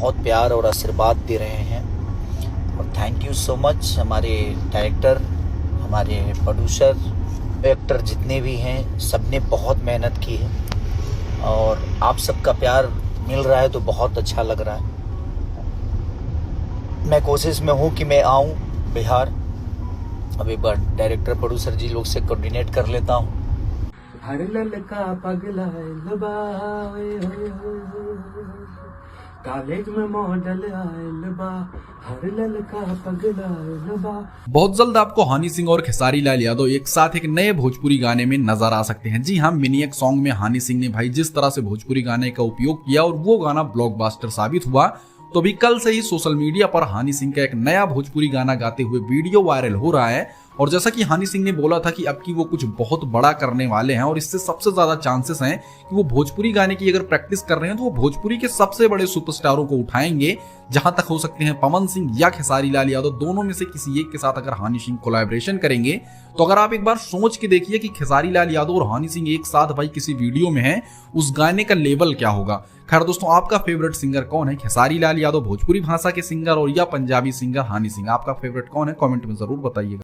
बहुत प्यार और आशीर्वाद दे रहे हैं। और थैंक यू सो मच हमारे डायरेक्टर, हमारे प्रोड्यूसर, एक्टर जितने भी हैं, सब ने बहुत मेहनत की है और आप सबका प्यार मिल रहा है तो बहुत अच्छा लग रहा है। मैं कोशिश में हूँ कि मैं आऊँ बिहार। अब एक बार डायरेक्टर प्रोड्यूसर जी लोग से कोऑर्डिनेट कर लेता हूँ। हर ललका पगला बा, कॉलेज में मॉडल आयल बा, हर ललका पगला बा। बहुत जल्द आपको हनी सिंह और खेसारी लाल यादव एक साथ एक नए भोजपुरी गाने में नजर आ सकते हैं। जी हाँ, मिनियक सॉन्ग में हनी सिंह ने भाई जिस तरह से भोजपुरी गाने का उपयोग किया और वो गाना ब्लॉकबस्टर साबित हुआ, तो अभी कल से ही सोशल मीडिया पर हनी सिंह का एक नया भोजपुरी गाना गाते हुए वीडियो वायरल हो रहा है। और जैसा कि हनी सिंह ने बोला था कि अब की वो कुछ बहुत बड़ा करने वाले हैं और इससे सबसे ज्यादा चांसेस हैं कि वो भोजपुरी गाने की अगर प्रैक्टिस कर रहे हैं तो वो भोजपुरी के सबसे बड़े सुपरस्टारों को उठाएंगे, जहां तक हो सकते हैं पवन सिंह या खेसारी लाल यादव, दोनों में से किसी एक के साथ अगर हनी सिंह कोलैबोरेशन करेंगे। तो अगर आप एक बार सोच के देखिए कि खेसारी लाल यादव और हनी सिंह एक साथ भाई किसी वीडियो में है, उस गाने का लेवल क्या होगा। खैर दोस्तों, आपका फेवरेट सिंगर कौन है? खेसारी लाल यादव भोजपुरी भाषा के सिंगर और या पंजाबी सिंगर हनी सिंह? आपका फेवरेट कौन है? कमेंट में जरूर बताइएगा।